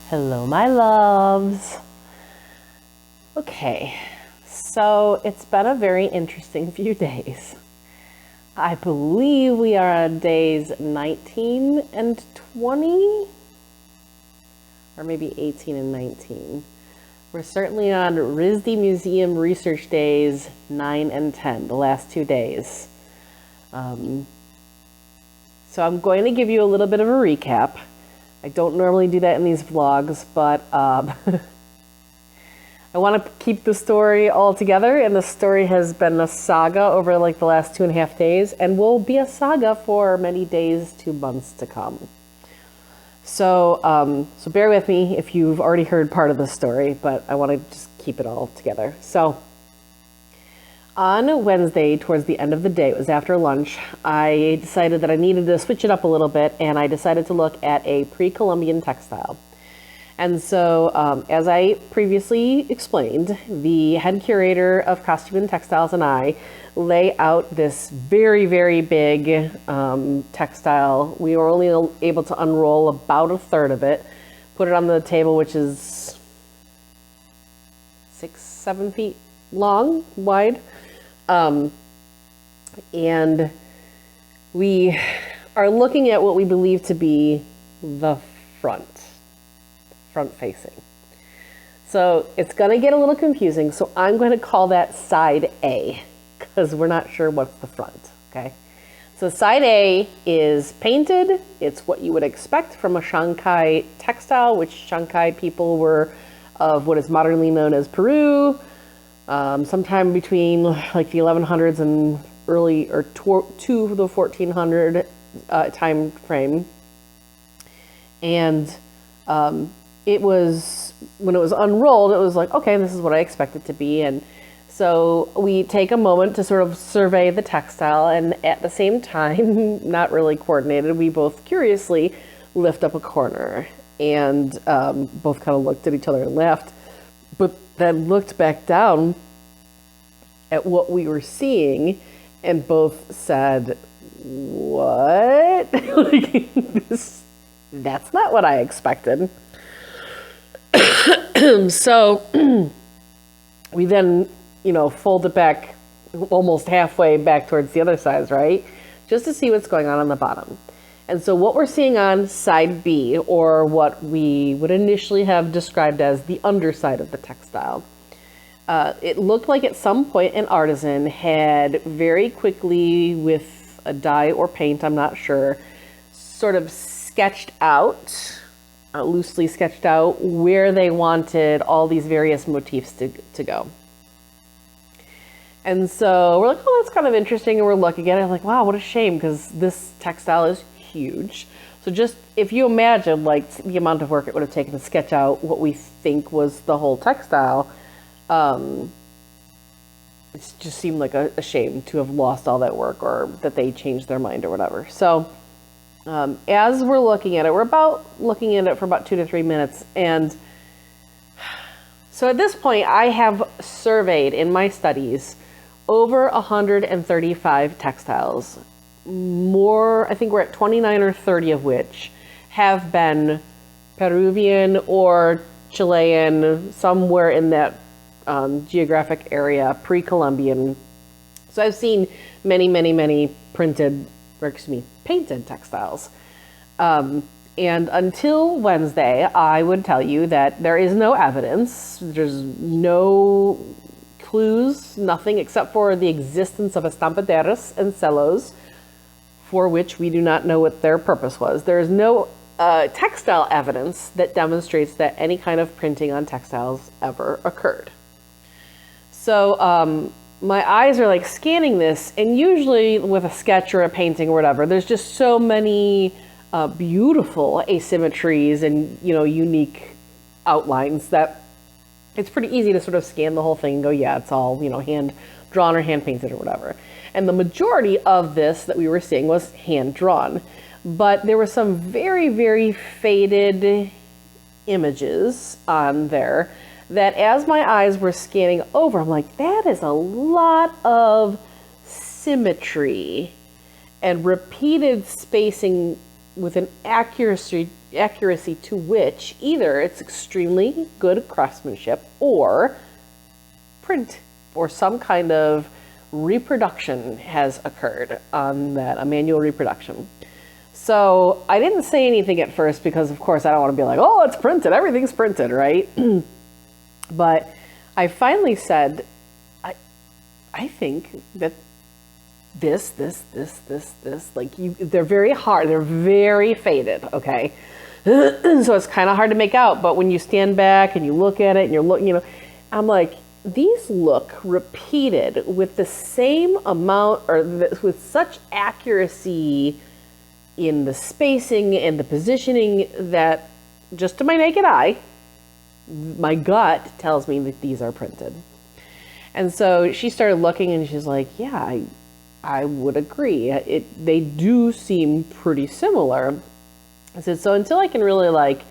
Hello, my loves. Okay, so it's been a very interesting few days. I believe we are on days 19 and 20, or maybe 18 and 19. We're certainly on RISD Museum Research Days 9 and 10, the last 2 days. So I'm going to give you a little bit of a recap. I don't normally do that in these vlogs, but I want to keep the story all together, and the story has been a saga over like the last 2.5 days, and will be a saga for many days to months to come. So, so bear with me if you've already heard part of the story, but I want to just keep it all together. So, on Wednesday, towards the end of the day, it was after lunch, I decided that I needed to switch it up a little bit, and I decided to look at a pre-Columbian textile. And so, as I previously explained, the head curator of Costume and Textiles and I lay out this very, very big textile. We were only able to unroll about a third of it, put it on the table, which is 6-7 feet long, wide. And we are looking at what we believe to be the front facing. So it's going to get a little confusing. So I'm going to call that side A because we're not sure what's the front. Okay. So side A is painted. It's what you would expect from a Shanghai textile, which Shanghai people were of what is modernly known as Peru. Sometime between like the 1100s and early or to the 1400 time frame. And it was, when it was unrolled, it was like, okay, this is what I expect it to be. And so we take a moment to sort of survey the textile, and at the same time, not really coordinated, we both curiously lift up a corner and both kind of looked at each other and laughed, but then looked back down at what we were seeing and both said, what? Like, that's not what I expected. So we then, fold it back almost halfway back towards the other sides, right? Just to see what's going on the bottom. And so what we're seeing on side B, or what we would initially have described as the underside of the textile, it looked like at some point an artisan had very quickly, with a dye or paint, I'm not sure, sort of sketched out, loosely sketched out, where they wanted all these various motifs to go. And so we're like, oh, that's kind of interesting, and we're looking at it like, wow, what a shame, because this textile is huge. So just, if you imagine like the amount of work it would have taken to sketch out what we think was the whole textile, it just seemed like a shame to have lost all that work, or that they changed their mind or whatever. So as we're looking at it, we're about looking at it for about 2 to 3 minutes. And so at this point, I have surveyed in my studies over 135 textiles. More, I think we're at 29 or 30 of which have been Peruvian or Chilean, somewhere in that geographic area, pre-Columbian. So I've seen many, many, many painted textiles. And until Wednesday, I would tell you that there is no evidence. There's no clues, nothing except for the existence of estampaderas and cellos, for which we do not know what their purpose was. There is no textile evidence that demonstrates that any kind of printing on textiles ever occurred. So my eyes are like scanning this, and usually with a sketch or a painting or whatever, there's just so many beautiful asymmetries and unique outlines that it's pretty easy to sort of scan the whole thing and go, yeah, it's all hand drawn or hand painted or whatever. And the majority of this that we were seeing was hand drawn, but there were some very, very faded images on there that, as my eyes were scanning over, I'm like, that is a lot of symmetry and repeated spacing with an accuracy to which either it's extremely good craftsmanship or print or some kind of reproduction has occurred on that, a manual reproduction. So I didn't say anything at first because, of course, I don't want to be like, oh, it's printed, everything's printed, right? But I finally said, I think that this, like they're very hard, they're very faded, okay? So it's kind of hard to make out, but when you stand back and you look at it and you're looking, I'm like, these look repeated with the same amount or with such accuracy in the spacing and the positioning that just to my naked eye, my gut tells me that these are printed. And so she started looking and she's like, yeah, I would agree. They do seem pretty similar. I said, so until I can really like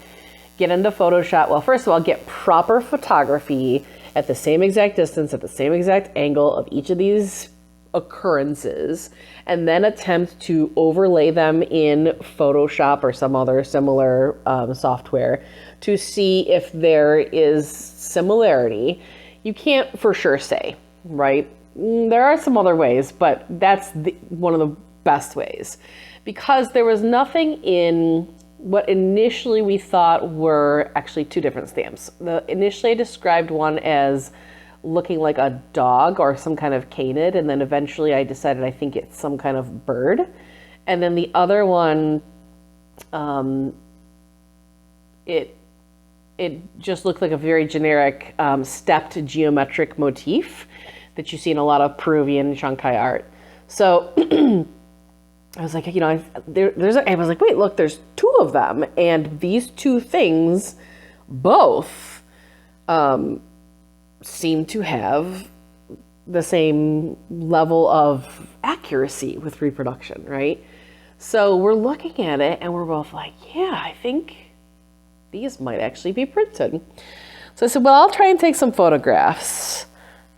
get into Photoshop, well, first of all, get proper photography at the same exact distance, at the same exact angle of each of these occurrences, and then attempt to overlay them in Photoshop or some other similar software to see if there is similarity. You can't for sure say, right? There are some other ways, but that's one of the best ways, because there was nothing in what initially we thought were actually two different stamps. Initially I described one as looking like a dog or some kind of canid, and then eventually I decided I think it's some kind of bird. And then the other one, it just looked like a very generic stepped geometric motif that you see in a lot of Peruvian Shankai art. So I was like, I was like, wait, look, there's two of them, and these two things both seem to have the same level of accuracy with reproduction, right? So we're looking at it and we're both like, yeah, I think these might actually be printed. So I said, well, I'll try and take some photographs.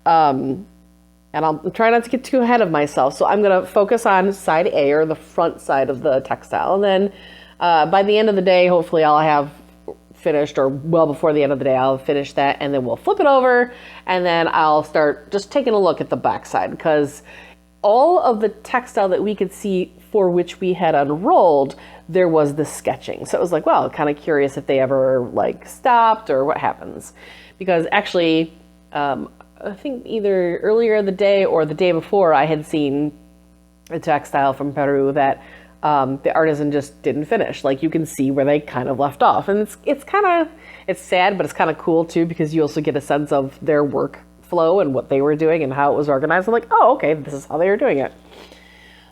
And I'll try not to get too ahead of myself. So I'm going to focus on side A, or the front side of the textile. And then by the end of the day, hopefully I'll have finished, or well before the end of the day, I'll finish that. And then we'll flip it over. And then I'll start just taking a look at the back side, because all of the textile that we could see for which we had unrolled, there was the sketching. So it was like, well, kind of curious if they ever like stopped or what happens. Because actually, I think either earlier in the day or the day before, I had seen a textile from Peru that the artisan just didn't finish. Like, you can see where they kind of left off. And it's sad, but it's kind of cool too, because you also get a sense of their workflow and what they were doing and how it was organized. I'm like, oh, okay, this is how they were doing it.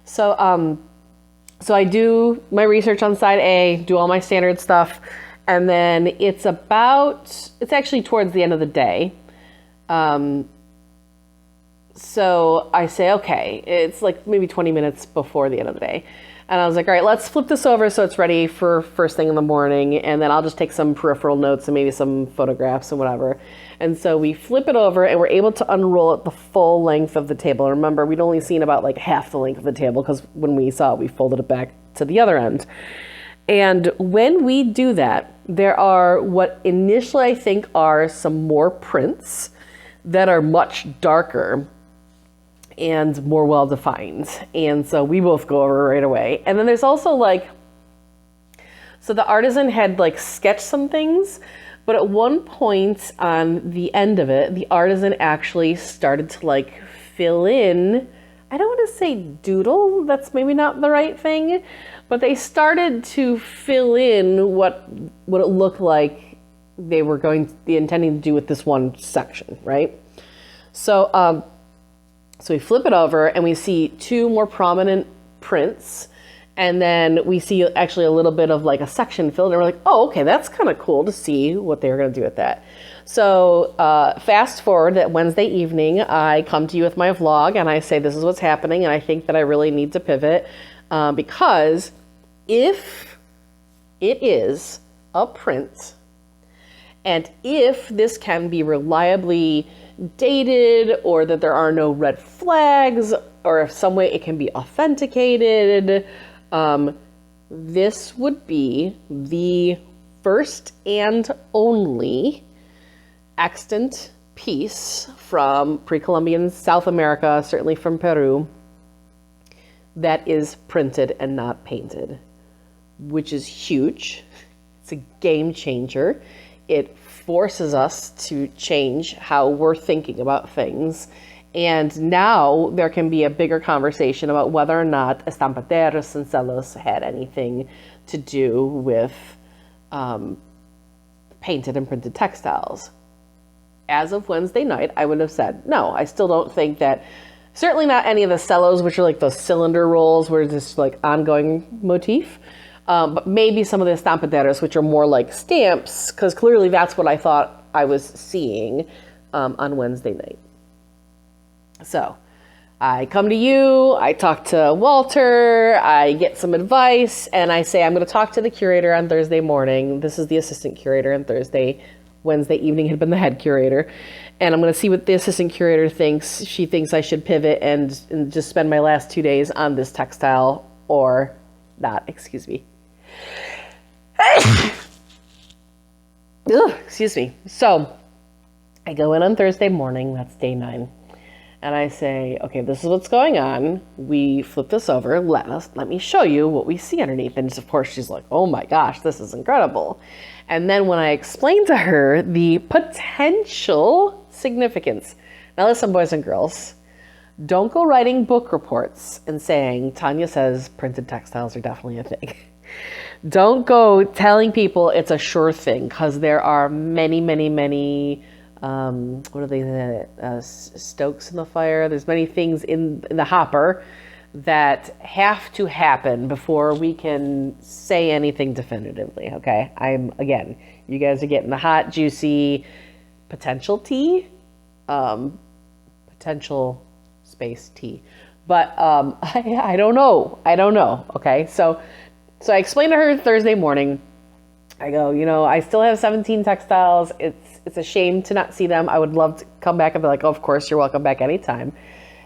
So, so I do my research on side A, do all my standard stuff, and then it's actually towards the end of the day. So I say, okay, it's like maybe 20 minutes before the end of the day. And I was like, all right, let's flip this over so it's ready for first thing in the morning. And then I'll just take some peripheral notes and maybe some photographs and whatever. And so we flip it over and we're able to unroll it the full length of the table. And remember, we'd only seen about like half the length of the table, because when we saw it, we folded it back to the other end. And when we do that, there are what initially I think are some more prints that are much darker and more well-defined. And so we both go over right away. And then there's also like, so the artisan had like sketched some things, but at one point on the end of it, the artisan actually started to like fill in, I don't want to say doodle, that's maybe not the right thing, but they started to fill in what it looked like they were intending to do with this one section, right? So, so we flip it over and we see two more prominent prints, and then we see actually a little bit of like a section filled, and we're like, oh, okay, that's kind of cool to see what they were going to do with that. So fast forward that Wednesday evening, I come to you with my vlog and I say, this is what's happening, and I think that I really need to pivot, because if it is a print, and if this can be reliably dated, or that there are no red flags, or if some way it can be authenticated, this would be the first and only extant piece from pre-Columbian South America, certainly from Peru, that is printed and not painted, which is huge. It's a game changer. It forces us to change how we're thinking about things. And now there can be a bigger conversation about whether or not estampateros and celos had anything to do with painted and printed textiles. As of Wednesday night, I would have said, no, I still don't think that, certainly not any of the cellos, which are like those cylinder rolls where it's just like ongoing motif, but maybe some of the estampaderos, which are more like stamps, because clearly that's what I thought I was seeing on Wednesday night. So I come to you, I talk to Walter, I get some advice, and I say I'm going to talk to the curator on Thursday morning. This is the assistant curator on Thursday. Wednesday evening had been the head curator. And I'm going to see what the assistant curator thinks. She thinks I should pivot and just spend my last 2 days on this textile or not. Excuse me. Ugh, excuse me. So I go in on Thursday morning. That's day 9. And I say, okay, this is what's going on. We flip this over. Let me show you what we see underneath. And of course, she's like, oh my gosh, this is incredible. And then when I explained to her the potential significance. Now listen, boys and girls, don't go writing book reports and saying, Tanya says printed textiles are definitely a thing. Don't go telling people it's a sure thing, because there are many, many, many what are they, stokes in the fire? There's many things in the hopper that have to happen before we can say anything definitively, okay? Again, you guys are getting the hot, juicy potential tea, potential space tea. But I don't know, okay? So I explained to her Thursday morning, I go, I still have 17 textiles. It's a shame to not see them. I would love to come back and be like, oh, of course, you're welcome back anytime.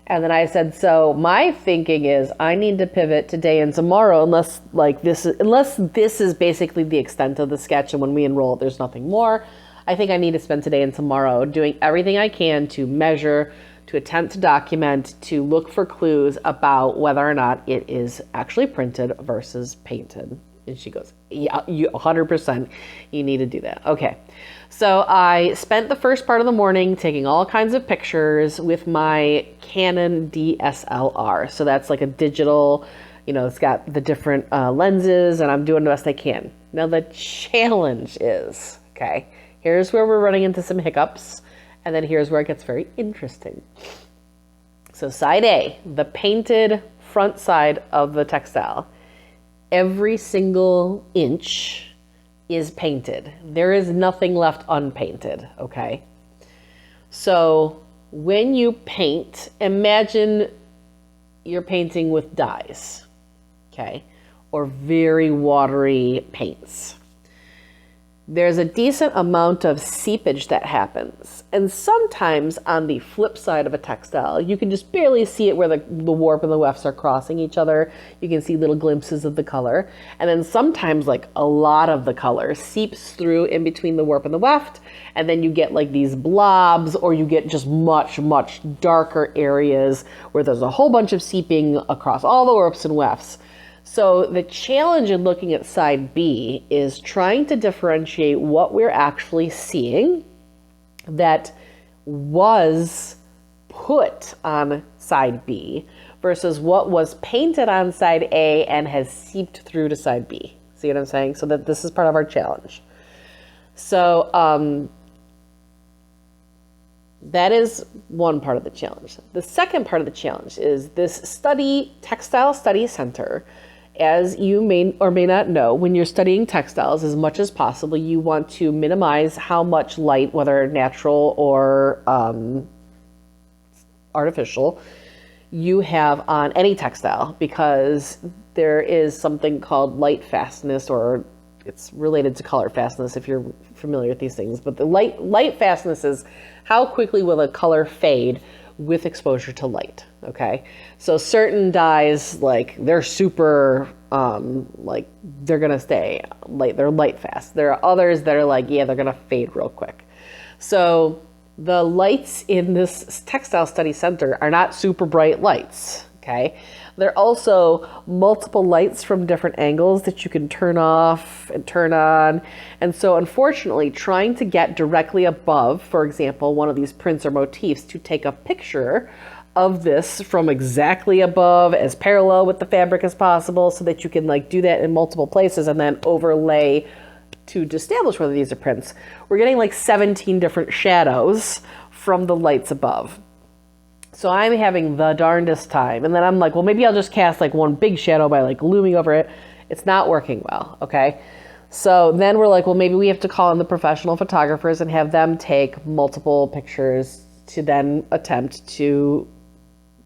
And then I said, so my thinking is I need to pivot today and tomorrow unless this is basically the extent of the sketch, and when we enroll, there's nothing more. I think I need to spend today and tomorrow doing everything I can to measure, to attempt to document, to look for clues about whether or not it is actually printed versus painted. And she goes, yeah, 100%, you need to do that. Okay. So I spent the first part of the morning taking all kinds of pictures with my Canon DSLR. So that's like a digital, it's got the different lenses, and I'm doing the best I can. Now the challenge is, okay, here's where we're running into some hiccups, and then here's where it gets very interesting. So side A, the painted front side of the textile. Every single inch is painted. There is nothing left unpainted, okay? So when you paint, imagine you're painting with dyes, okay? Or very watery paints. There's a decent amount of seepage that happens. And sometimes on the flip side of a textile, you can just barely see it where the warp and the wefts are crossing each other. You can see little glimpses of the color. And then sometimes like a lot of the color seeps through in between the warp and the weft. And then you get like these blobs, or you get just much, much darker areas where there's a whole bunch of seeping across all the warps and wefts. So the challenge in looking at side B is trying to differentiate what we're actually seeing that was put on side B versus what was painted on side A and has seeped through to side B. See what I'm saying? So that this is part of our challenge. So that is one part of the challenge. The second part of the challenge is this Textile Study Center. As you may or may not know, when you're studying textiles, as much as possible, you want to minimize how much light, whether natural or artificial, you have on any textile, because there is something called light fastness, or it's related to color fastness if you're familiar with these things. But the light fastness is how quickly will a color fade with exposure to light, okay? So certain dyes, like they're super like they're gonna stay light. They're light fast. There are others that are like, yeah, they're gonna fade real quick. So the lights in this textile study center are not super bright lights. Okay. There are also multiple lights from different angles that you can turn off and turn on. And so unfortunately, trying to get directly above, for example, one of these prints or motifs to take a picture of this from exactly above as parallel with the fabric as possible so that you can like do that in multiple places and then overlay to establish whether these are prints. We're getting like 17 different shadows from the lights above. So I'm having the darndest time. And then I'm like, well, maybe I'll just cast like one big shadow by like looming over it. It's not working well, okay? So then we're like, well, maybe we have to call in the professional photographers and have them take multiple pictures to then attempt to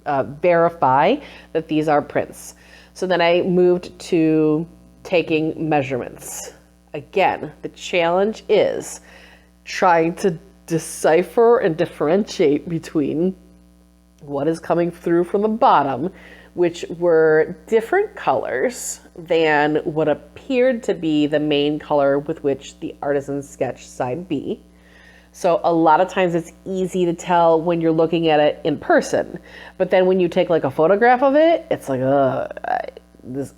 verify that these are prints. So then I moved to taking measurements. Again, the challenge is trying to decipher and differentiate between what is coming through from the bottom, which were different colors than what appeared to be the main color with which the artisan sketched side B. So a lot of times it's easy to tell when you're looking at it in person, but then when you take like a photograph of it, it's like,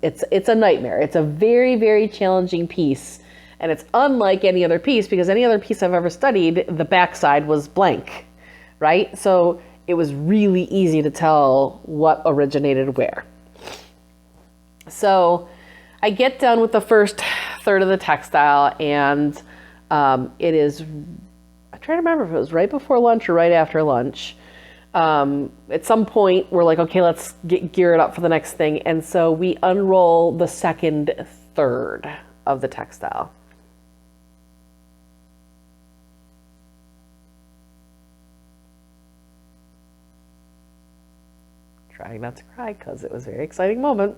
it's a nightmare. It's a very, very challenging piece, and it's unlike any other piece because any other piece I've ever studied, the backside was blank, right? So it was really easy to tell what originated where. So I get done with the first third of the textile, and it is, I'm trying to remember if it was right before lunch or right after lunch. At some point, we're like, okay, let's gear it up for the next thing. And so we unroll the second third of the textile. Trying not to cry because it was a very exciting moment.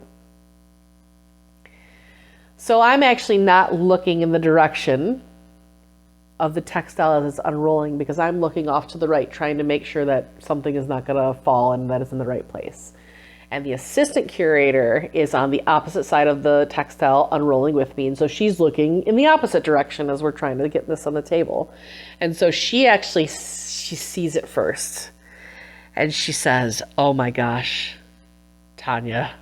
So I'm actually not looking in the direction of the textile as it's unrolling because I'm looking off to the right, trying to make sure that something is not going to fall and that it's in the right place. And the assistant curator is on the opposite side of the textile unrolling with me. And so she's looking in the opposite direction as we're trying to get this on the table. And so she sees it first. And she says, oh my gosh, Tanya,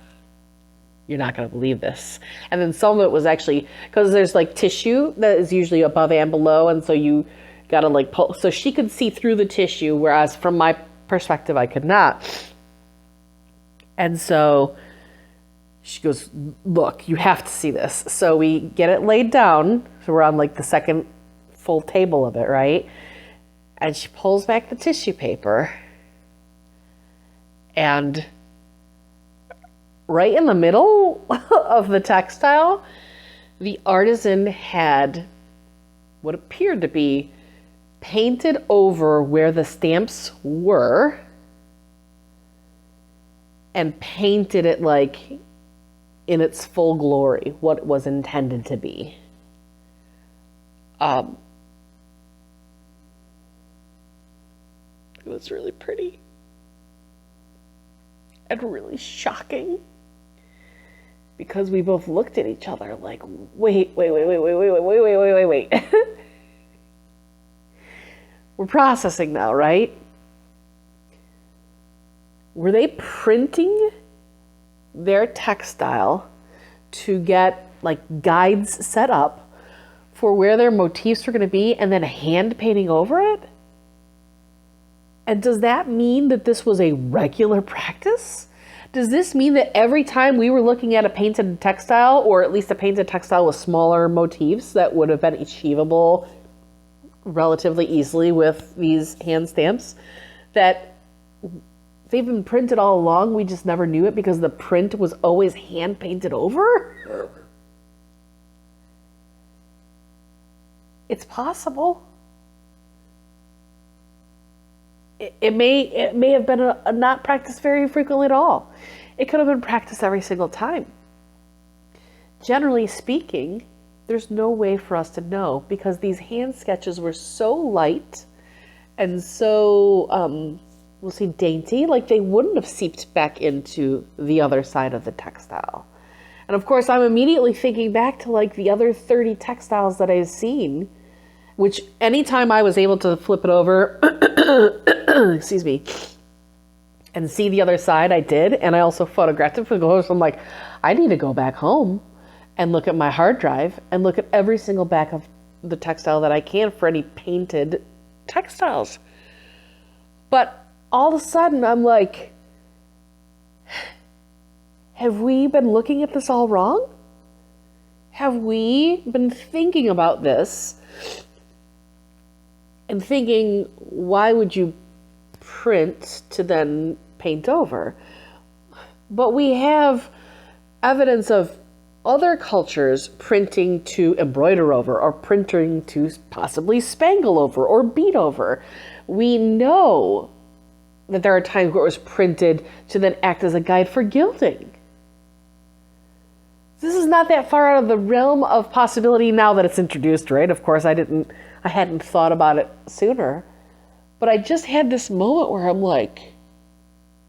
you're not going to believe this. And then some of it was actually, because there's like tissue that is usually above and below. And so you got to like pull. So she could see through the tissue, whereas from my perspective, I could not. And so she goes, look, you have to see this. So we get it laid down. So we're on like the second full table of it, right? And she pulls back the tissue paper. And right in the middle of the textile, the artisan had what appeared to be painted over where the stamps were and painted it like in its full glory, what it was intended to be. It was really pretty. And really shocking because we both looked at each other like, wait. We're processing now, right? Were they printing their textile to get like guides set up for where their motifs were going to be and then hand painting over it? And does that mean that this was a regular practice? Does this mean that every time we were looking at a painted textile, or at least a painted textile with smaller motifs that would have been achievable relatively easily with these hand stamps, that they've been printed all along, we just never knew it because the print was always hand painted over? It's possible. It may have been a not practiced very frequently at all. It could have been practiced every single time. Generally speaking, there's no way for us to know because these hand sketches were so light and so, we'll say dainty, like they wouldn't have seeped back into the other side of the textile. And of course, I'm immediately thinking back to like the other 30 textiles that I've seen, which anytime I was able to flip it over, excuse me, and see the other side, I did. And I also photographed it for the host. I'm like, I need to go back home and look at my hard drive and look at every single back of the textile that I can for any painted textiles. But all of a sudden, I'm like, have we been looking at this all wrong? Have we been thinking about this and thinking, why would you print to then paint over? But we have evidence of other cultures printing to embroider over, or printing to possibly spangle over or bead over. We know that there are times where it was printed to then act as a guide for gilding. This is not that far out of the realm of possibility now that it's introduced, right? Of course, I hadn't thought about it sooner. But I just had this moment where I'm like,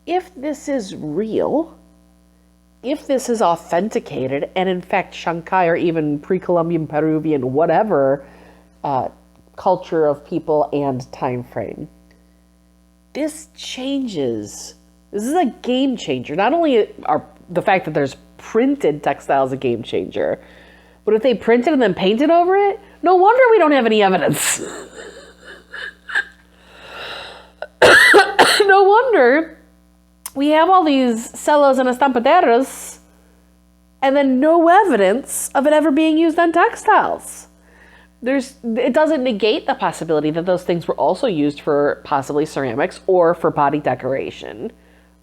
if this is real, if this is authenticated, and in fact Shanghai or even pre-Columbian Peruvian, whatever culture of people and time frame, this changes. This is a game changer. Not only are the fact that there's printed textiles a game changer, but if they printed and then painted over it, no wonder we don't have any evidence. No wonder we have all these celos and estampaderos and then no evidence of it ever being used on textiles. It doesn't negate the possibility that those things were also used for possibly ceramics or for body decoration,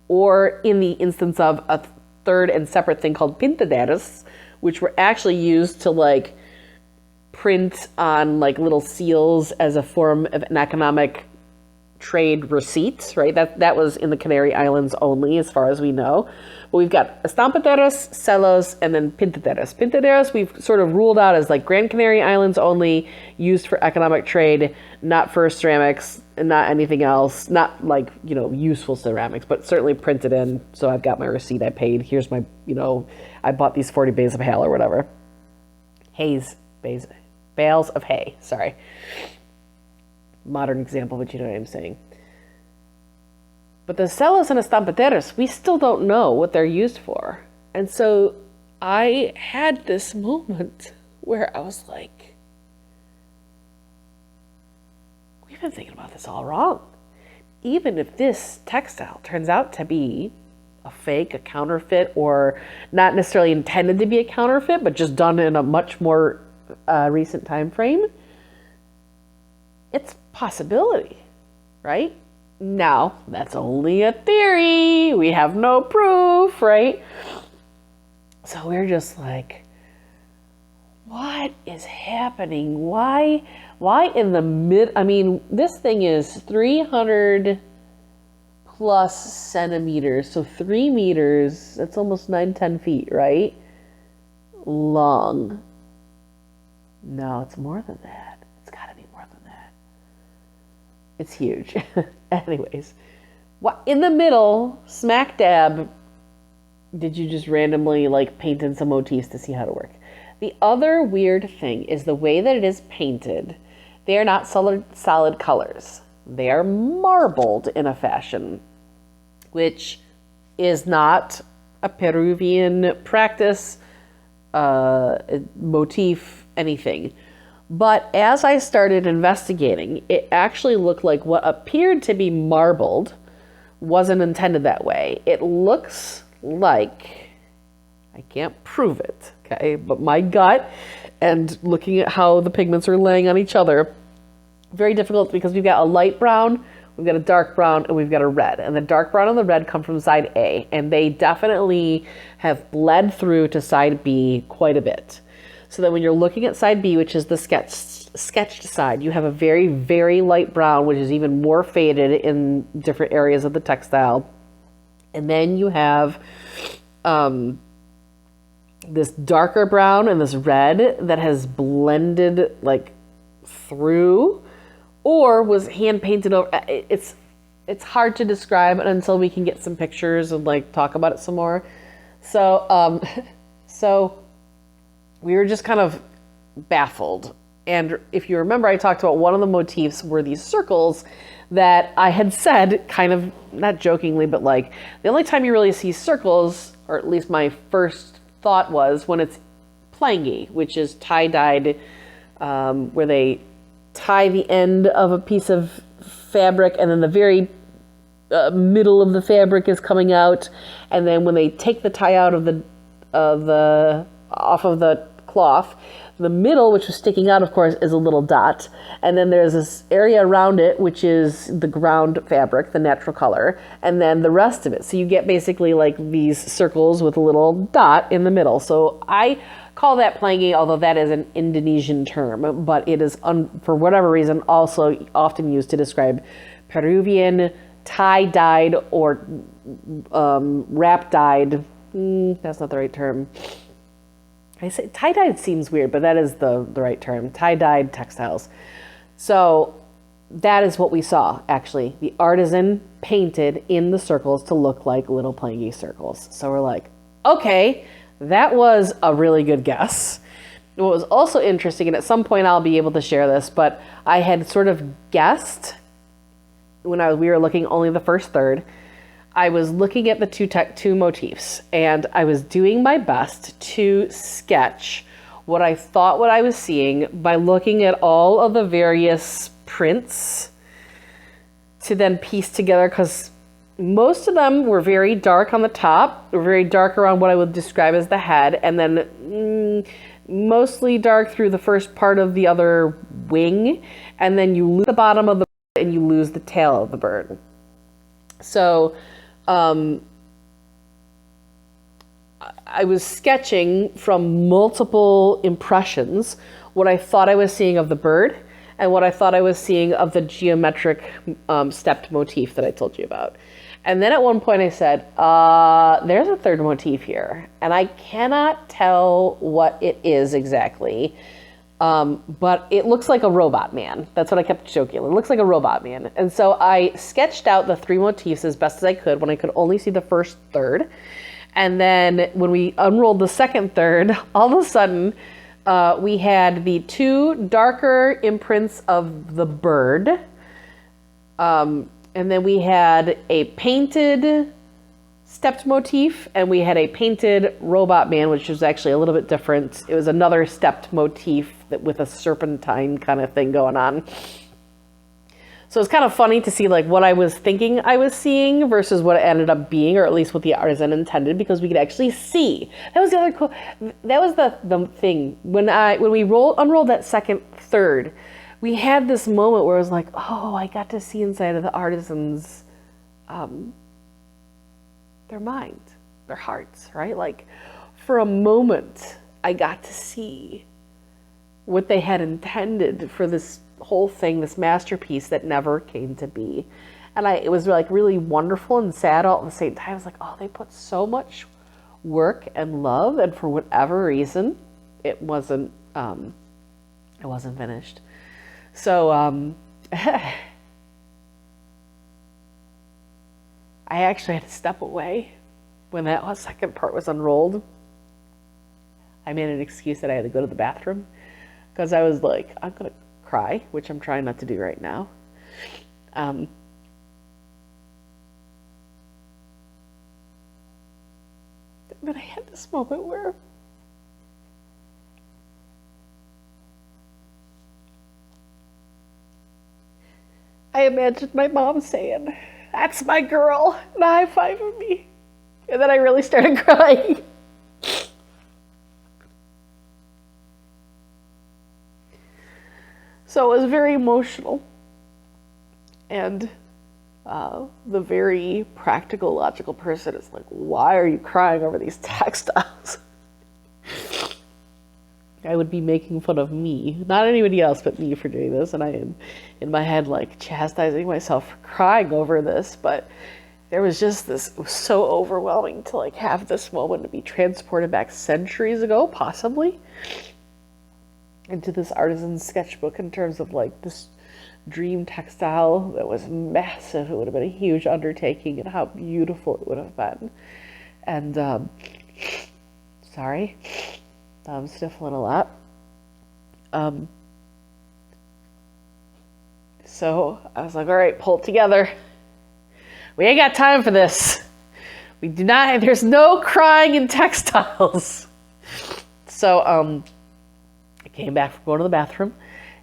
or in the instance of a third and separate thing called pintaderos, which were actually used to like print on like little seals as a form of an economic trade receipt, right? That was in the Canary Islands only, as far as we know. But we've got estampaderos, celos, and then pintaderos. Pintaderos we've sort of ruled out as like Grand Canary Islands only, used for economic trade, not for ceramics, and not anything else, not like, useful ceramics, but certainly printed in. So I've got my receipt, I paid, here's my, I bought these 40 bales of hay or whatever. Bales of hay, sorry. Modern example, but you know what I'm saying. But the celos and estampaderos, we still don't know what they're used for. And so I had this moment where I was like, we've been thinking about this all wrong. Even if this textile turns out to be a fake, a counterfeit, or not necessarily intended to be a counterfeit, but just done in a much more recent time frame, it's a possibility, right? Now, that's only a theory. We have no proof, right? So we're just like, what is happening? Why in the this thing is 300 plus centimeters. So 3 meters, that's almost 9-10 feet, right? Long. No, it's more than that. It's got to be more than that. It's huge. Anyways, what in the middle, smack dab, did you just randomly like paint in some motifs to see how to work? The other weird thing is the way that it is painted. They are not solid colors. They are marbled in a fashion, which is not a Peruvian practice, motif, anything. But as I started investigating, it actually looked like what appeared to be marbled wasn't intended that way. It looks like, I can't prove it, okay, but my gut and looking at how the pigments are laying on each other, very difficult because we've got a light brown, we've got a dark brown, and we've got a red. And the dark brown and the red come from side A, and they definitely have bled through to side B quite a bit. So that when you're looking at side B, which is the sketched side, you have a very, very light brown, which is even more faded in different areas of the textile. And then you have this darker brown and this red that has blended like through or was hand painted over. It's hard to describe until we can get some pictures and like talk about it some more. So So we were just kind of baffled. And if you remember, I talked about one of the motifs were these circles that I had said, kind of not jokingly, but like the only time you really see circles, or at least my first thought was when it's plangy, which is tie-dyed, where they tie the end of a piece of fabric and then the very middle of the fabric is coming out, and then when they take the tie out of the off of the cloth, the middle, which was sticking out, of course, is a little dot, and then there's this area around it, which is the ground fabric, the natural color, and then the rest of it. So you get basically like these circles with a little dot in the middle. So I call that plangy, although that is an Indonesian term, but it is, for whatever reason, also often used to describe Peruvian tie-dyed or wrap-dyed. That's not the right term. I say tie-dyed seems weird, but that is the right term. Tie-dyed textiles. So that is what we saw, actually. The artisan painted in the circles to look like little plangy circles. So we're like, okay, that was a really good guess. What was also interesting, and at some point I'll be able to share this, but I had sort of guessed when we were looking only the first third. I was looking at the two motifs, and I was doing my best to sketch what I thought what I was seeing by looking at all of the various prints to then piece together, because most of them were very dark on the top, were very dark around what I would describe as the head, and then mostly dark through the first part of the other wing, and then you lose the bottom of the bird and you lose the tail of the bird. So I was sketching from multiple impressions what I thought I was seeing of the bird and what I thought I was seeing of the geometric stepped motif that I told you about. And then at one point I said, there's a third motif here, and I cannot tell what it is exactly, but it looks like a robot man. That's what I kept joking. It looks like a robot man. And so I sketched out the three motifs as best as I could when I could only see the first third. And then when we unrolled the second third, all of a sudden we had the two darker imprints of the bird. And then we had a painted stepped motif, and we had a painted robot man, which was actually a little bit different. It was another stepped motif with a serpentine kind of thing going on. So it's kind of funny to see like what I was thinking I was seeing versus what it ended up being, or at least what the artisan intended, because we could actually see. That was the other cool. That was the thing when we unrolled that second third. We had this moment where it was like, oh, I got to see inside of the artisan's, their mind, their hearts, right? Like, for a moment, I got to see what they had intended for this whole thing, this masterpiece that never came to be. And it was like really wonderful and sad all at the same time. I was like, oh, they put so much work and love, and for whatever reason, it wasn't finished. So I actually had to step away when that second part was unrolled. I made an excuse that I had to go to the bathroom because I was like, I'm going to cry, which I'm trying not to do right now. But I had this moment where I imagined my mom saying, "That's my girl," and a high five of me. And then I really started crying. So it was very emotional. And the very practical, logical person is like, why are you crying over these textiles? I would be making fun of me, not anybody else but me, for doing this. And I am in my head like chastising myself for crying over this. But there was just this, it was so overwhelming to like have this moment to be transported back centuries ago, possibly, into this artisan's sketchbook in terms of like this dream textile that was massive. It would have been a huge undertaking, and how beautiful it would have been. And Sorry. I'm sniffling a lot. So I was like, all right, pull it together. We ain't got time for this. We do not, there's no crying in textiles. So I came back from going to the bathroom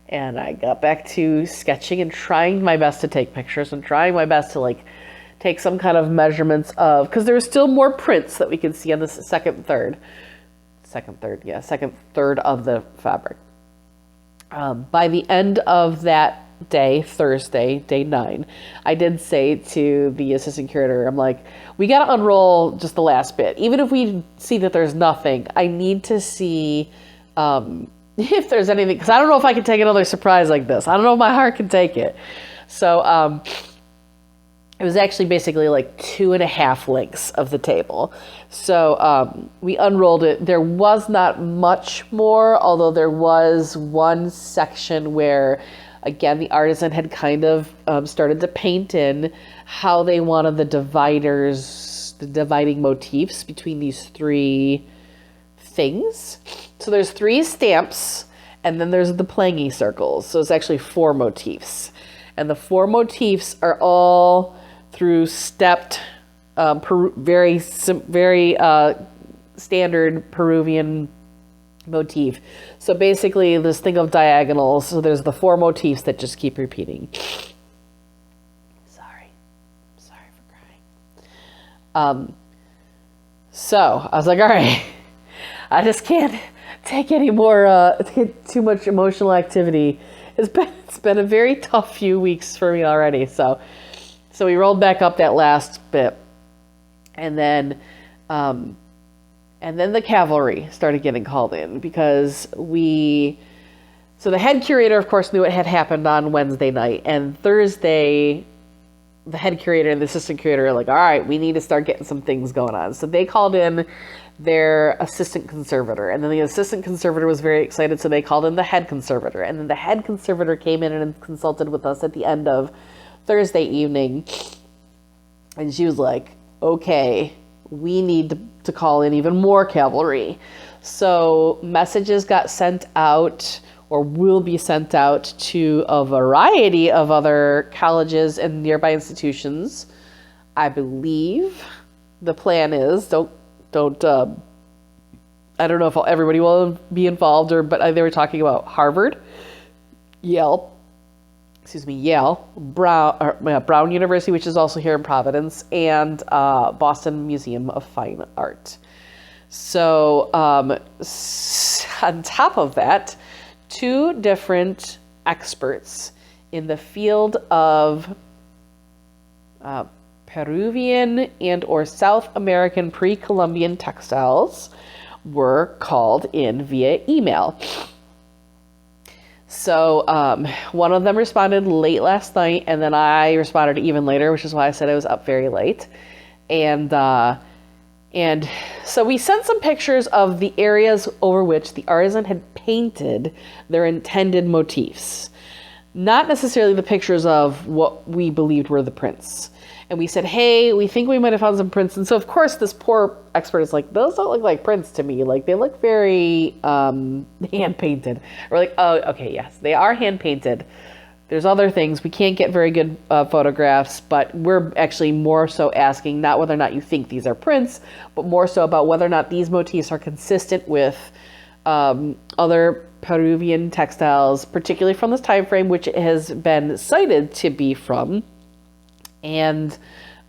and I got back to sketching and trying my best to take pictures and trying my best to like take some kind of measurements of, because there were still more prints that we could see on the second third of the fabric. By the end of that day, Thursday, day 9, I did say to the assistant curator, I'm like, we got to unroll just the last bit. Even if we see that there's nothing, I need to see if there's anything, because I don't know if I can take another surprise like this. I don't know if my heart can take it. So it was actually basically like 2.5 lengths of the table. So we unrolled it. There was not much more, although there was one section where, again, the artisan had kind of started to paint in how they wanted the dividing motifs between these 3 things. So there's 3 stamps, and then there's the plangy circles. So it's actually 4 motifs. And the 4 motifs are all through stepped, very standard Peruvian motif. So basically this thing of diagonals, so there's the 4 motifs that just keep repeating. Sorry for crying. So I was like, all right, I just can't take any more, too much emotional activity. It's been a very tough few weeks for me already. So we rolled back up that last bit, and then the cavalry started getting called in because so the head curator, of course, knew it had happened on Wednesday night, and Thursday, the head curator and the assistant curator are like, all right, we need to start getting some things going on. So they called in their assistant conservator, and then the assistant conservator was very excited, so they called in the head conservator, and then the head conservator came in and consulted with us at the end of Thursday evening, and she was like, okay, we need to call in even more cavalry. So messages got sent out, or will be sent out, to a variety of other colleges and nearby institutions. I believe the plan is, I don't know if everybody will be involved, but they were talking about Harvard, Yale, Brown University, which is also here in Providence, and Boston Museum of Fine Art. So on top of that, 2 different experts in the field of Peruvian and or South American pre-Columbian textiles were called in via email. So one of them responded late last night, and then I responded even later, which is why I said I was up very late. And so we sent some pictures of the areas over which the artisan had painted their intended motifs. Not necessarily the pictures of what we believed were the prints. And we said, hey, we think we might have found some prints. And so, of course, this poor expert is like, those don't look like prints to me. Like, they look very hand-painted. We're like, oh, okay, yes, they are hand-painted. There's other things. We can't get very good photographs, but we're actually more so asking not whether or not you think these are prints, but more so about whether or not these motifs are consistent with other Peruvian textiles, particularly from this time frame, which it has been cited to be from. And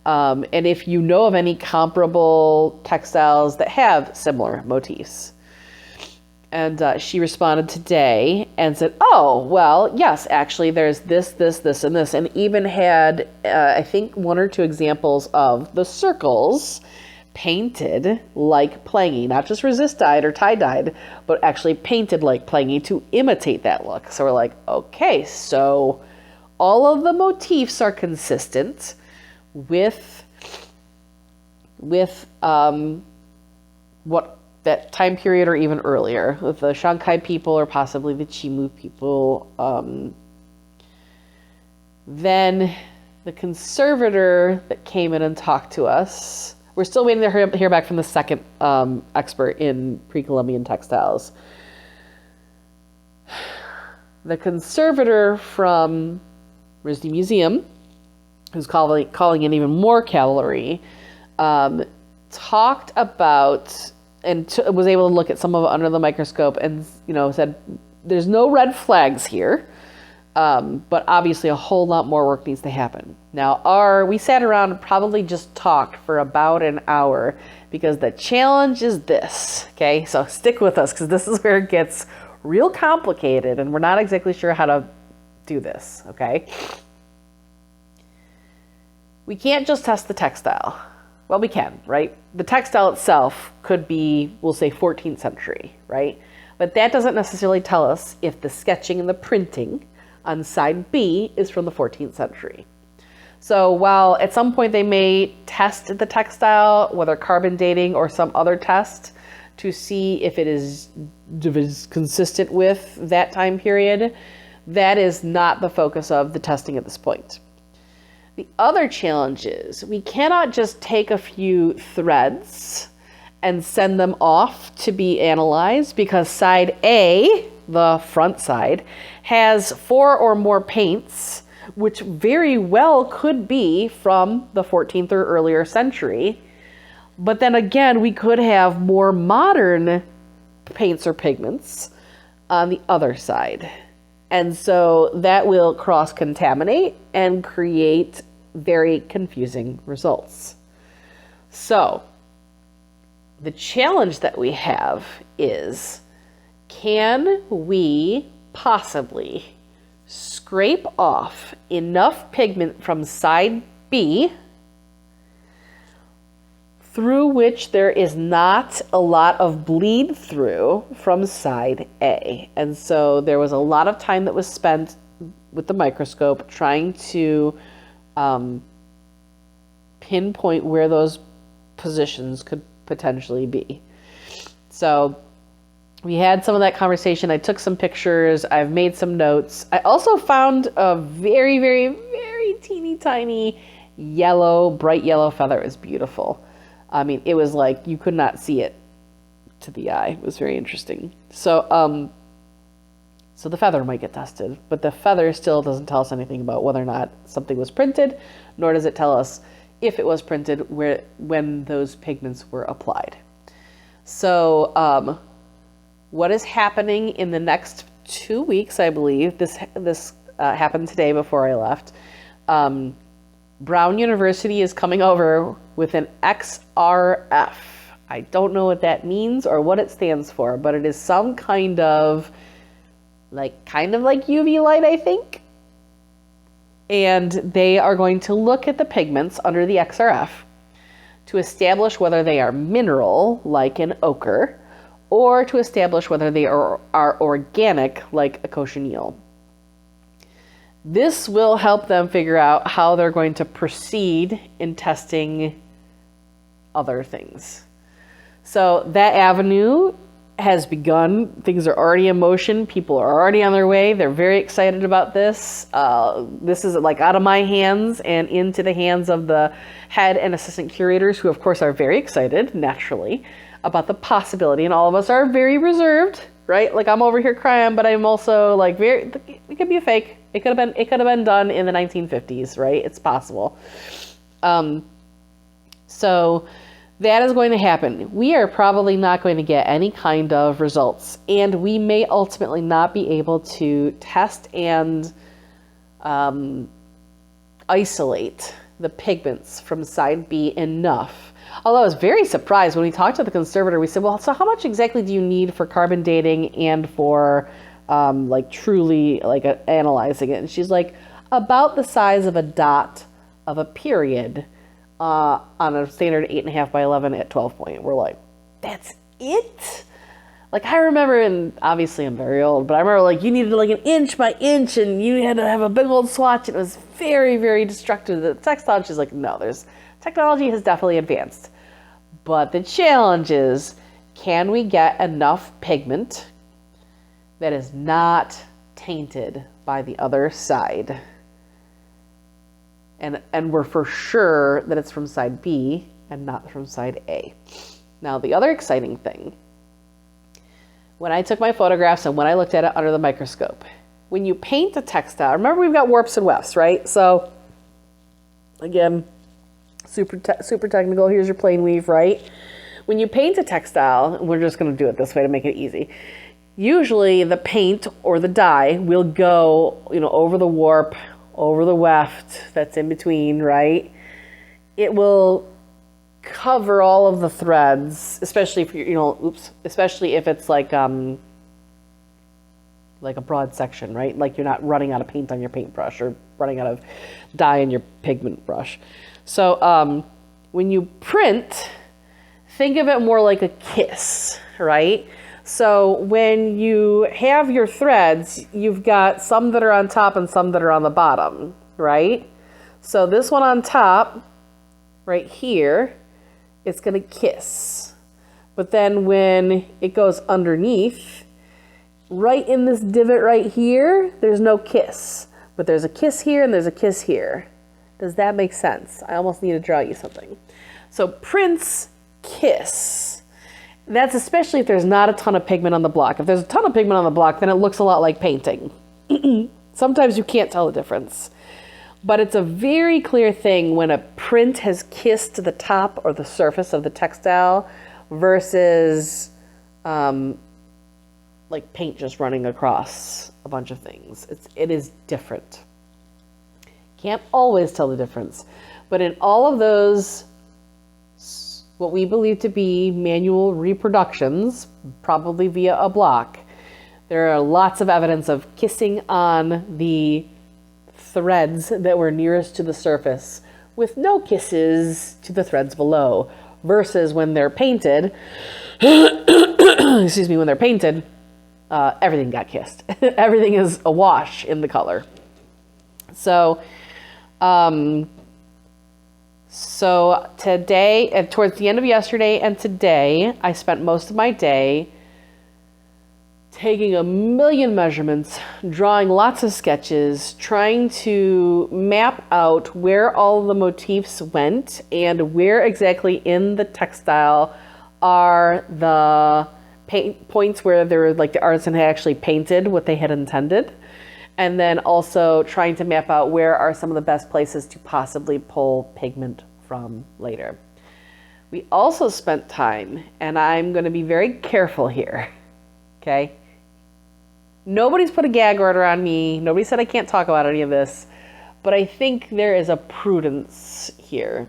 if you know of any comparable textiles that have similar motifs. And she responded today and said, oh, well, yes, actually, there's this, and this. And even had, I think, 1 or 2 examples of the circles painted like plangy, not just resist-dyed or tie-dyed, but actually painted like plangy to imitate that look. So we're like, okay, so all of the motifs are consistent with what that time period or even earlier, with the Shankai people or possibly the Chimu people. Then the conservator that came in and talked to us We're still waiting to hear back from the second expert in pre-Columbian textiles. The conservator from RISD Museum, who's calling in even more cavalry, talked about and was able to look at some of it under the microscope and, said there's no red flags here, but obviously a whole lot more work needs to happen. Now, we sat around and probably just talked for about an hour because the challenge is this, okay? So stick with us because this is where it gets real complicated and we're not exactly sure how to do this, okay? We can't just test the textile. Well, we can, right? The textile itself could be, we'll say 14th century, right? But that doesn't necessarily tell us if the sketching and the printing on side B is from the 14th century. So while at some point they may test the textile, whether carbon dating or some other test, to see if it is consistent with that time period, that is not the focus of the testing at this point. The other challenge is we cannot just take a few threads and send them off to be analyzed because side A, the front side, has 4 or more paints, which very well could be from the 14th or earlier century. But then again, we could have more modern paints or pigments on the other side. And so that will cross-contaminate and create very confusing results. So the challenge that we have is, can we possibly scrape off enough pigment from side B through which there is not a lot of bleed through from side A? And so there was a lot of time that was spent with the microscope trying to pinpoint where those positions could potentially be. So we had some of that conversation. I took some pictures. I've made some notes. I also found a very, very, very teeny tiny bright yellow feather. It was beautiful. I mean, it was like you could not see it to the eye. It was very interesting. So, so the feather might get tested, but the feather still doesn't tell us anything about whether or not something was printed, nor does it tell us if it was printed when those pigments were applied. So, what is happening in the next 2 weeks, I believe, this happened today before I left. Brown University is coming over with an XRF. I don't know what that means or what it stands for, but it is some kind of like UV light, I think. And they are going to look at the pigments under the XRF to establish whether they are mineral, like an ochre, or to establish whether they are organic, like a cochineal. This will help them figure out how they're going to proceed in testing other things. So that avenue has begun. Things are already in motion. People are already on their way. They're very excited about this. This is like out of my hands and into the hands of the head and assistant curators, who of course are very excited, naturally, about the possibility. And all of us are very reserved, right? Like I'm over here crying, but I'm also like it could be a fake. It could have been done in the 1950s, right? It's possible. So that is going to happen. We are probably not going to get any kind of results, and we may ultimately not be able to test and isolate the pigments from side B enough. Although I was very surprised when we talked to the conservator. We said, well, so how much exactly do you need for carbon dating and for truly analyzing it? And she's like, about the size of a dot of a period on a standard 8.5 by 11 at 12 point. We're like, that's it? Like I remember, and obviously I'm very old, but I remember like you needed like an inch by inch and you had to have a big old swatch. It was very, very destructive. The textile, she's like, no, technology has definitely advanced. But the challenge is, can we get enough pigment that is not tainted by the other side? And we're for sure that it's from side B and not from side A. Now, the other exciting thing, when I took my photographs and when I looked at it under the microscope, when you paint a textile, remember we've got warps and wefts, right? So, again, super technical, here's your plain weave, right? When you paint a textile, we're just going to do it this way to make it easy. Usually the paint or the dye will go, over the warp, over the weft that's in between, right? It will cover all of the threads, especially if especially if it's like a broad section, right? Like you're not running out of paint on your paintbrush or running out of dye in your pigment brush. So when you print, think of it more like a kiss, right? So when you have your threads, you've got some that are on top and some that are on the bottom, right? So this one on top, right here, it's going to kiss. But then when it goes underneath, right in this divot right here, there's no kiss. But there's a kiss here and there's a kiss here. Does that make sense? I almost need to draw you something. So prints kiss. That's especially if there's not a ton of pigment on the block. If there's a ton of pigment on the block, then it looks a lot like painting. Sometimes you can't tell the difference. But it's a very clear thing when a print has kissed the top or the surface of the textile versus like paint just running across a bunch of things. It is different. Can't always tell the difference. But in all of those, what we believe to be manual reproductions, probably via a block, there are lots of evidence of kissing on the threads that were nearest to the surface with no kisses to the threads below, versus when they're painted, excuse me, when they're painted, everything got kissed. Everything is awash in the color. So today, towards the end of yesterday and today, I spent most of my day taking a million measurements, drawing lots of sketches, trying to map out where all the motifs went and where exactly in the textile are the points where there were, like, the artisan had actually painted what they had intended. And then also trying to map out where are some of the best places to possibly pull pigment from later. We also spent time, and I'm going to be very careful here, okay? Nobody's put a gag order on me. Nobody said I can't talk about any of this, but I think there is a prudence here.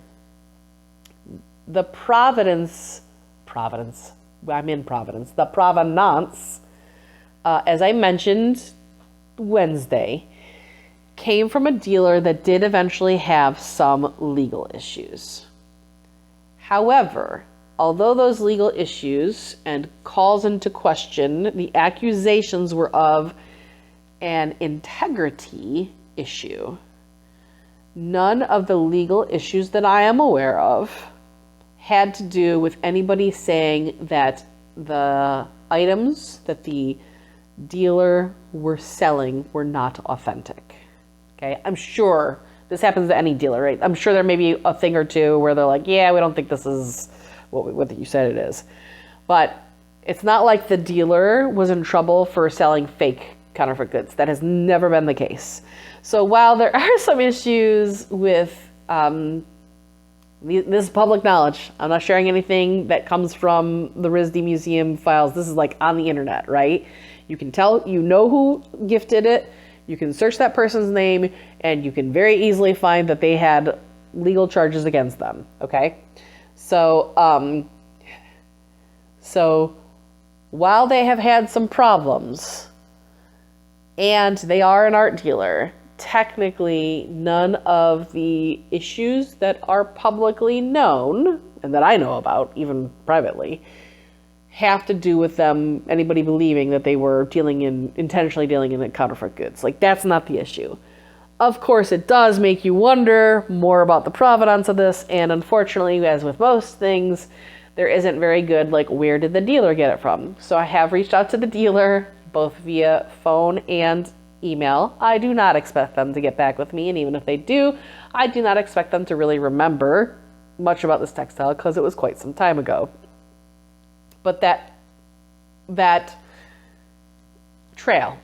The Provenance, I'm in Providence, the Provenance, as I mentioned Wednesday, came from a dealer that did eventually have some legal issues. However, although those legal issues and calls into question, the accusations were of an integrity issue, none of the legal issues that I am aware of had to do with anybody saying that the items that the dealer were selling were not authentic. Okay, I'm sure this happens to any dealer, right? I'm sure there may be a thing or two where they're like, yeah, we don't think this is what you said it is. But it's not like the dealer was in trouble for selling fake counterfeit goods. That has never been the case. So while there are some issues with this is public knowledge. I'm not sharing anything that comes from the RISD Museum files. This is like on the internet, right? You can tell, you know who gifted it. You can search that person's name, and you can very easily find that they had legal charges against them, okay? So while they have had some problems, and they are an art dealer, technically none of the issues that are publicly known, and that I know about, even privately, have to do with them, anybody believing that they were intentionally dealing in counterfeit goods. Like, that's not the issue. Of course, it does make you wonder more about the provenance of this, and unfortunately, as with most things, there isn't very good, like, where did the dealer get it from? So I have reached out to the dealer, both via phone and email. I do not expect them to get back with me, and even if they do, I do not expect them to really remember much about this textile because it was quite some time ago. But that trail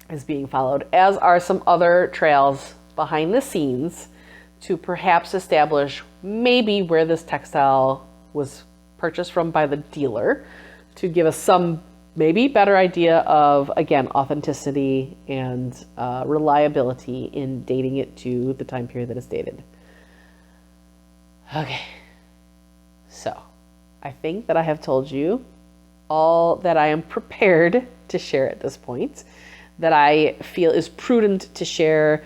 is being followed, as are some other trails behind the scenes to perhaps establish maybe where this textile was purchased from by the dealer, to give us some maybe better idea of, again, authenticity and reliability in dating it to the time period that it's dated. Okay, so I think that I have told you all that I am prepared to share at this point, that I feel is prudent to share,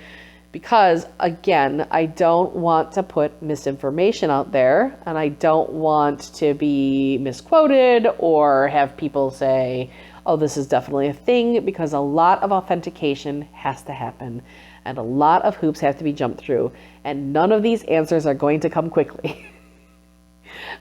because, again, I don't want to put misinformation out there, and I don't want to be misquoted or have people say, oh, this is definitely a thing, because a lot of authentication has to happen and a lot of hoops have to be jumped through, and none of these answers are going to come quickly.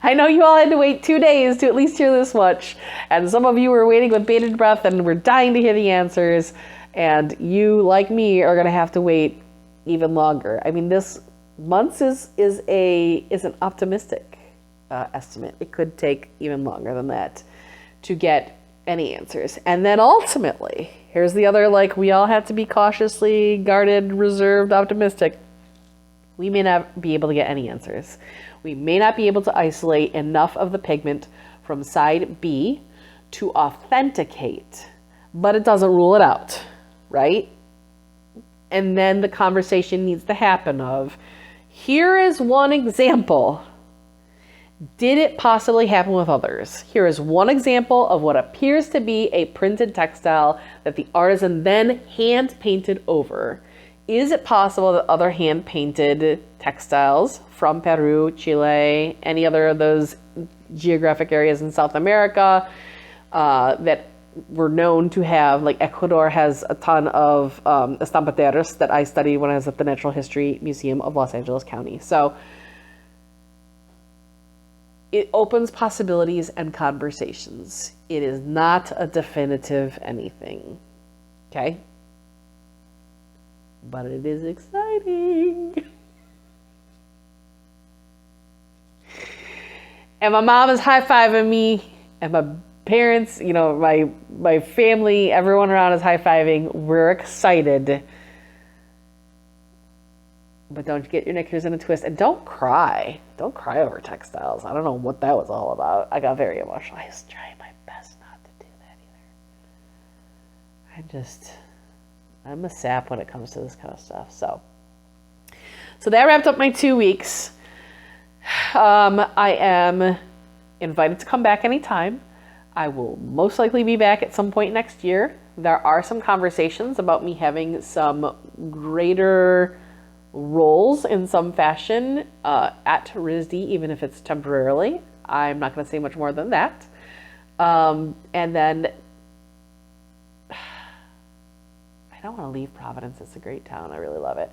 I know you all had to wait 2 days to at least hear this much, and some of you were waiting with bated breath and were dying to hear the answers, and you, like me, are going to have to wait even longer. I mean, this months is an optimistic estimate. It could take even longer than that to get any answers. And then ultimately, here's the other, like, we all have to be cautiously guarded, reserved, optimistic. We may not be able to get any answers. We may not be able to isolate enough of the pigment from side B to authenticate, but it doesn't rule it out, right? And then the conversation needs to happen of, here is one example. Did it possibly happen with others? Here is one example of what appears to be a printed textile that the artisan then hand painted over. Is it possible that other hand painted textiles from Peru, Chile, any other of those geographic areas in South America that were known to have, like Ecuador has a ton of estampaderos that I studied when I was at the Natural History Museum of Los Angeles County. So it opens possibilities and conversations. It is not a definitive anything, okay? But it is exciting. And my mom is high-fiving me, and my parents, you know, my family, everyone around is high-fiving. We're excited. But don't get your knickers in a twist, and don't cry. Don't cry over textiles. I don't know what that was all about. I got very emotional. I was trying my best not to do that either. I'm a sap when it comes to this kind of stuff. So that wrapped up my 2 weeks. I am invited to come back anytime. I will most likely be back at some point next year. There are some conversations about me having some greater roles in some fashion at RISD, even if it's temporarily. I'm not going to say much more than that. And then I don't want to leave Providence. It's a great town. I really love it.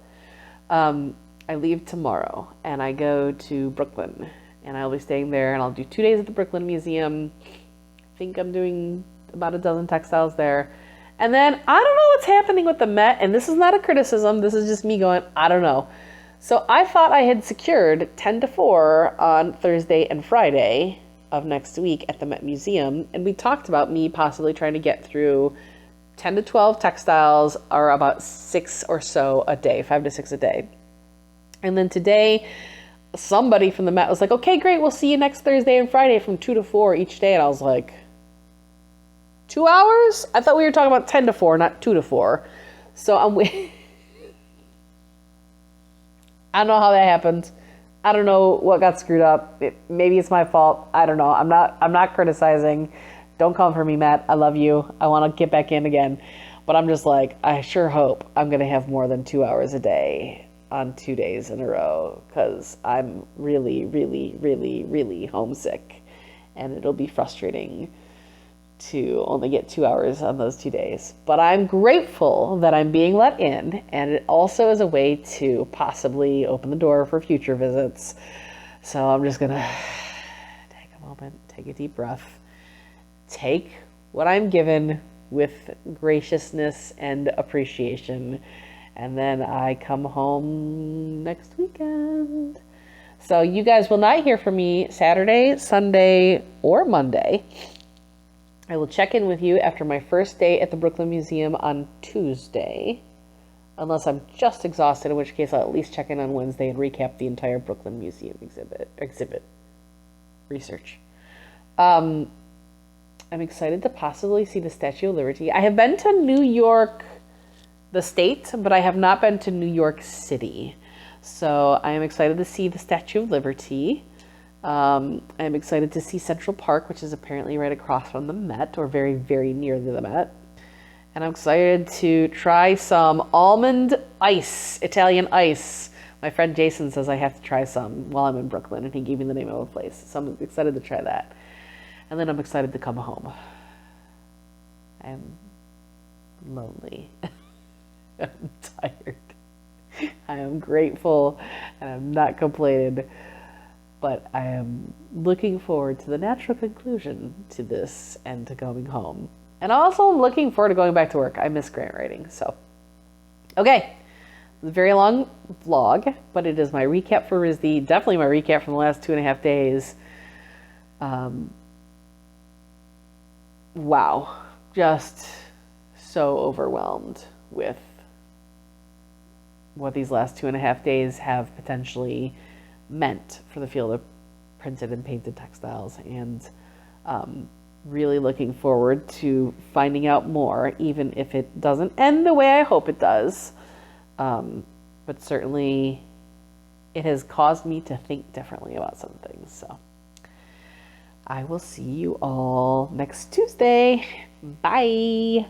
I leave tomorrow and I go to Brooklyn, and I'll be staying there, and I'll do 2 days at the Brooklyn Museum. I think I'm doing about a dozen textiles there. And then I don't know what's happening with the Met, and this is not a criticism. This is just me going, I don't know. So I thought I had secured 10 to 4 on Thursday and Friday of next week at the Met Museum, and we talked about me possibly trying to get through 10 to 12 textiles, or about 6 or so a day, 5 to 6 a day. And then today, somebody from the Met was like, okay, great, we'll see you next Thursday and Friday from 2 to 4 each day. And I was like, 2 hours? I thought we were talking about 10 to 4, not 2 to 4. So I don't know how that happened. I don't know what got screwed up. Maybe it's my fault. I don't know. I'm not criticizing. Don't come for me, Matt. I love you. I want to get back in again. But I'm just like, I sure hope I'm going to have more than 2 hours a day on 2 days in a row, because I'm really, really, really, really homesick. And it'll be frustrating to only get 2 hours on those 2 days. But I'm grateful that I'm being let in, and it also is a way to possibly open the door for future visits. So I'm just gonna take a moment, take a deep breath, take what I'm given with graciousness and appreciation, and then I come home next weekend. So you guys will not hear from me Saturday, Sunday, or Monday. I will check in with you after my first day at the Brooklyn Museum on Tuesday. Unless I'm just exhausted, in which case I'll at least check in on Wednesday and recap the entire Brooklyn Museum exhibit research. I'm excited to possibly see the Statue of Liberty. I have been to New York, the state, but I have not been to New York City. So I am excited to see the Statue of Liberty. I'm excited to see Central Park, which is apparently right across from the Met, or very, very near to the Met. And I'm excited to try some almond ice, Italian ice. My friend Jason says I have to try some while I'm in Brooklyn, and he gave me the name of a place. So I'm excited to try that. And then I'm excited to come home. I'm lonely. I'm tired. I am grateful, and I'm not complaining. But I am looking forward to the natural conclusion to this and to going home. And also looking forward to going back to work. I miss grant writing. So, okay. It's a very long vlog, but it is my recap for RISD. Definitely my recap from the last 2.5 days. Wow. Just so overwhelmed with what these last 2.5 days have potentially meant for the field of printed and painted textiles, and really looking forward to finding out more, even if it doesn't end the way I hope it does. But certainly it has caused me to think differently about some things. So I will see you all next Tuesday. Bye.